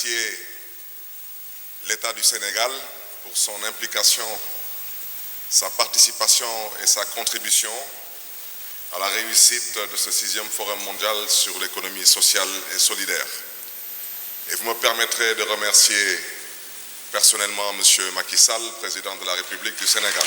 remercier l'État du Sénégal pour son implication, sa participation et sa contribution à la réussite de ce 6e Forum mondial sur l'économie sociale et solidaire. Et vous me permettrez de remercier personnellement M. Macky Sall, président de la République du Sénégal.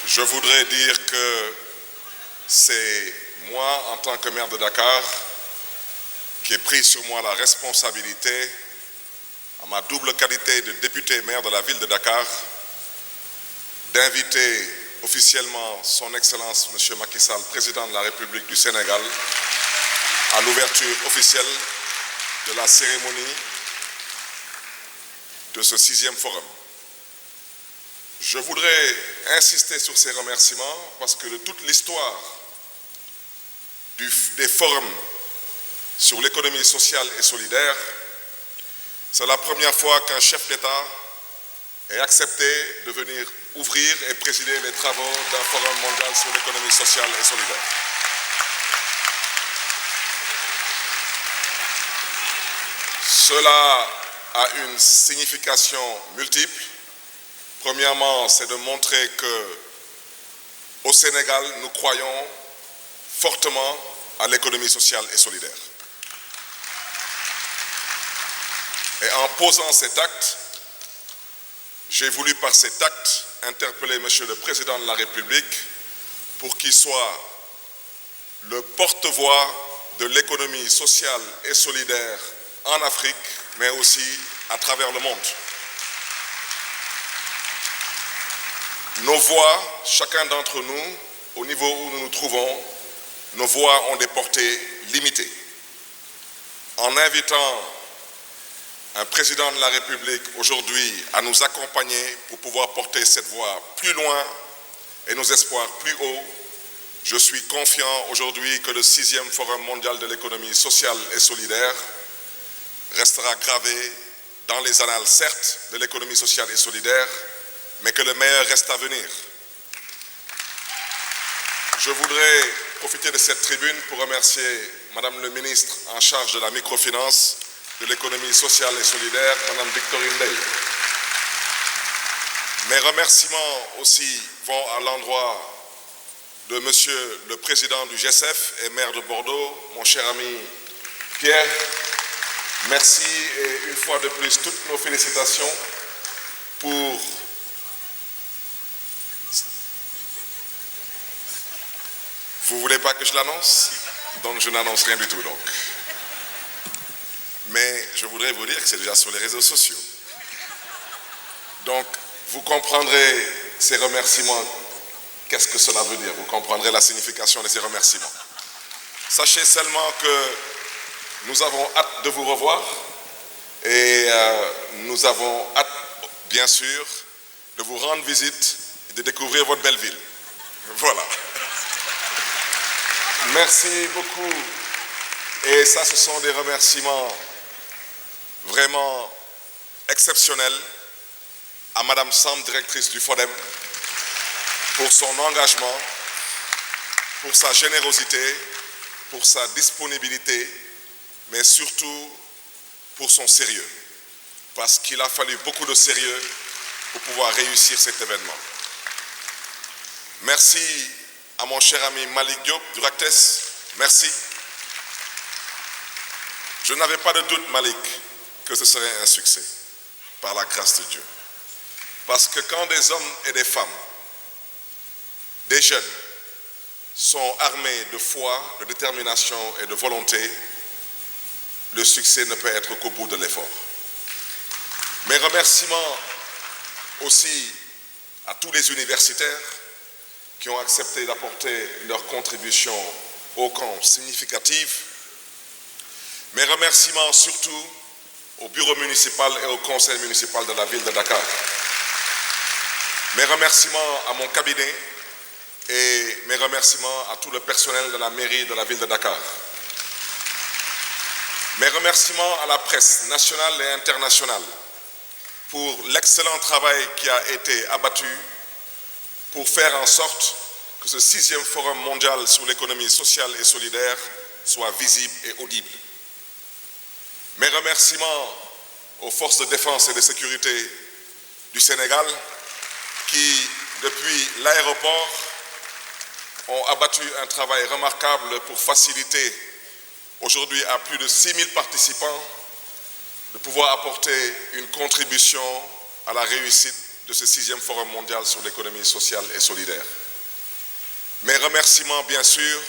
Je voudrais dire que c'est moi, en tant que maire de Dakar, qui ai pris sur moi la responsabilité, à ma double qualité de député maire de la ville de Dakar, d'inviter officiellement son Excellence M. Macky Sall, président de la République du Sénégal, à l'ouverture officielle de la cérémonie de ce 6e forum. Je voudrais insister sur ces remerciements parce que de toute l'histoire des forums sur l'économie sociale et solidaire, c'est la première fois qu'un chef d'État ait accepté de venir ouvrir et présider les travaux d'un forum mondial sur l'économie sociale et solidaire. Cela a une signification multiple. Premièrement, c'est de montrer qu'au Sénégal, nous croyons fortement à l'économie sociale et solidaire. Et en posant cet acte, j'ai voulu par cet acte interpeller M. le Président de la République pour qu'il soit le porte-voix de l'économie sociale et solidaire en Afrique, mais aussi à travers le monde. Nos voix, chacun d'entre nous, au niveau où nous nous trouvons, nos voix ont des portées limitées. En invitant un président de la République aujourd'hui à nous accompagner pour pouvoir porter cette voix plus loin et nos espoirs plus haut, je suis confiant aujourd'hui que le 6e Forum mondial de l'économie sociale et solidaire restera gravé dans les annales, certes, de l'économie sociale et solidaire, mais que le meilleur reste à venir. Je voudrais profiter de cette tribune pour remercier Madame le ministre en charge de la microfinance, de l'économie sociale et solidaire, Madame Victorine Dey. Mes remerciements aussi vont à l'endroit de Monsieur le Président du GESEF et maire de Bordeaux, mon cher ami Pierre. Merci et une fois de plus, toutes nos félicitations pour Vous ne voulez pas que je l'annonce? Donc je n'annonce rien du tout donc. Mais je voudrais vous dire que c'est déjà sur les réseaux sociaux. Donc vous comprendrez ces remerciements, qu'est-ce que cela veut dire? Vous comprendrez la signification de ces remerciements. Sachez seulement que nous avons hâte de vous revoir et nous avons hâte, bien sûr, de vous rendre visite et de découvrir votre belle ville. Voilà. Merci beaucoup. Et ça, ce sont des remerciements vraiment exceptionnels à Madame Sam, directrice du FODEM, pour son engagement, pour sa générosité, pour sa disponibilité, mais surtout pour son sérieux. Parce qu'il a fallu beaucoup de sérieux pour pouvoir réussir cet événement. Merci à mon cher ami Malik Diop du RACTES, merci. Je n'avais pas de doute, Malik, que ce serait un succès, par la grâce de Dieu. Parce que quand des hommes et des femmes, des jeunes, sont armés de foi, de détermination et de volonté, le succès ne peut être qu'au bout de l'effort. Mes remerciements aussi à tous les universitaires qui ont accepté d'apporter leur contribution ô combien significative. Mes remerciements surtout au bureau municipal et au conseil municipal de la ville de Dakar. Mes remerciements à mon cabinet et mes remerciements à tout le personnel de la mairie de la ville de Dakar. Mes remerciements à la presse nationale et internationale pour l'excellent travail qui a été abattu pour faire en sorte que ce 6e Forum mondial sur l'économie sociale et solidaire soit visible et audible. Mes remerciements aux forces de défense et de sécurité du Sénégal qui, depuis l'aéroport, ont abattu un travail remarquable pour faciliter aujourd'hui à plus de 6000 participants de pouvoir apporter une contribution à la réussite de ce 6e Forum mondial sur l'économie sociale et solidaire. Mes remerciements, bien sûr,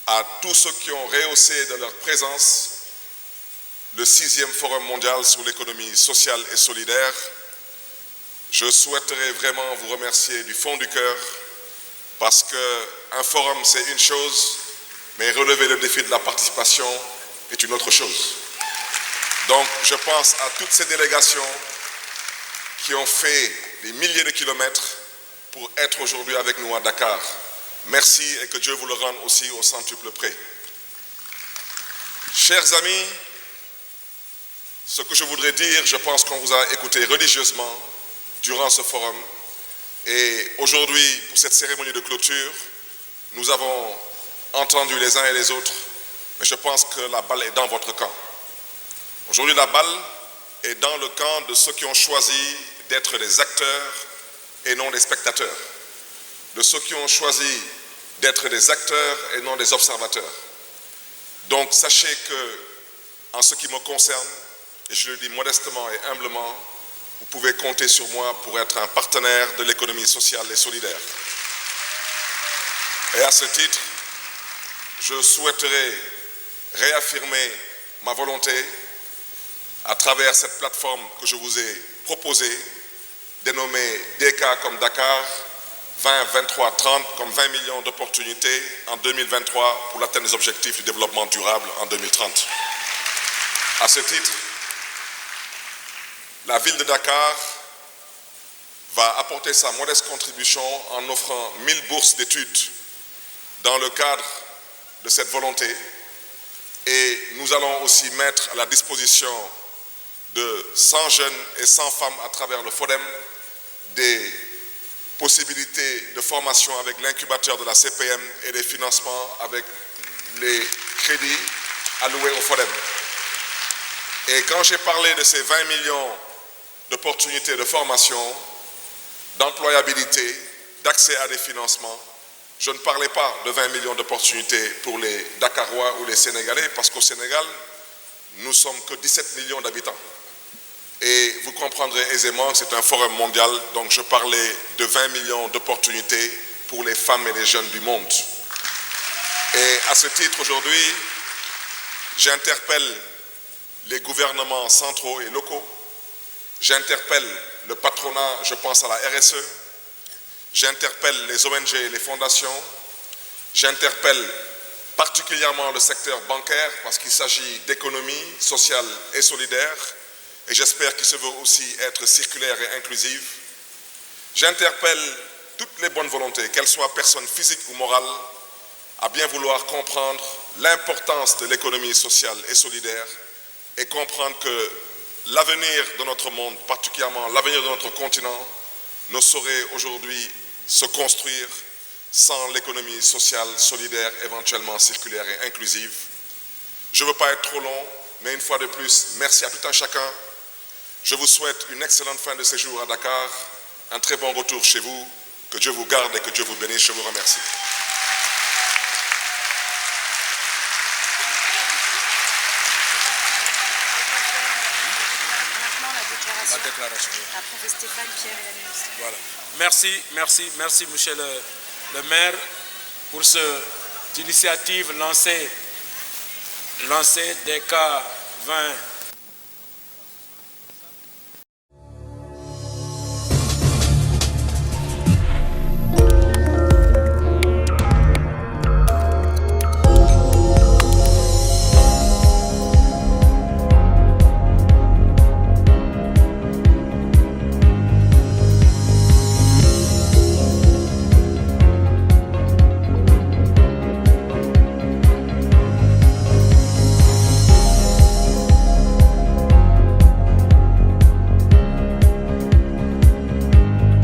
à tous ceux qui ont rehaussé de leur présence le 6e Forum mondial sur l'économie sociale et solidaire. Je souhaiterais vraiment vous remercier du fond du cœur parce qu'un forum, c'est une chose, mais relever le défi de la participation est une autre chose. Donc, je pense à toutes ces délégations qui ont fait des milliers de kilomètres pour être aujourd'hui avec nous à Dakar. Merci et que Dieu vous le rende aussi au centuple près. Chers amis, ce que je voudrais dire, je pense qu'on vous a écouté religieusement durant ce forum. Et aujourd'hui, pour cette cérémonie de clôture, nous avons entendu les uns et les autres, mais je pense que la balle est dans votre camp. Aujourd'hui, la balle est dans le camp de ceux qui ont choisi d'être des acteurs et non des spectateurs, de ceux qui ont choisi d'être des acteurs et non des observateurs. Donc, sachez que, en ce qui me concerne, et je le dis modestement et humblement, vous pouvez compter sur moi pour être un partenaire de l'économie sociale et solidaire. Et à ce titre, je souhaiterais réaffirmer ma volonté à travers cette plateforme que je vous ai proposée, dénommée DK comme Dakar, 20, 23, 30 comme 20 millions d'opportunités en 2023 pour l'atteinte des objectifs du développement durable en 2030. À ce titre, la ville de Dakar va apporter sa modeste contribution en offrant 1000 bourses d'études dans le cadre de cette volonté. Et nous allons aussi mettre à la disposition de 100 jeunes et 100 femmes à travers le FODEM des possibilités de formation avec l'incubateur de la CPM et des financements avec les crédits alloués au FODEM. Et quand j'ai parlé de ces 20 millions d'opportunités de formation, d'employabilité, d'accès à des financements, je ne parlais pas de 20 millions d'opportunités pour les Dakarois ou les Sénégalais, parce qu'au Sénégal, nous ne sommes que 17 millions d'habitants. Et vous comprendrez aisément que c'est un forum mondial, donc je parlais de 20 millions d'opportunités pour les femmes et les jeunes du monde. Et à ce titre, aujourd'hui, j'interpelle les gouvernements centraux et locaux, j'interpelle le patronat, je pense à la RSE, j'interpelle les ONG et les fondations, j'interpelle particulièrement le secteur bancaire parce qu'il s'agit d'économie sociale et solidaire et j'espère qu'il se veut aussi être circulaire et inclusive. J'interpelle toutes les bonnes volontés, qu'elles soient personnes physiques ou morales, à bien vouloir comprendre l'importance de l'économie sociale et solidaire et comprendre que l'avenir de notre monde, particulièrement l'avenir de notre continent, ne saurait aujourd'hui se construire sans l'économie sociale, solidaire, éventuellement circulaire et inclusive. Je ne veux pas être trop long, mais une fois de plus, merci à tout un chacun. Je vous souhaite une excellente fin de séjour à Dakar, un très bon retour chez vous, que Dieu vous garde et que Dieu vous bénisse. Je vous remercie. La déclaration. Après Stéphane, Pierre et la ministre. Voilà. Merci, monsieur le maire, pour cette initiative lancée DK 20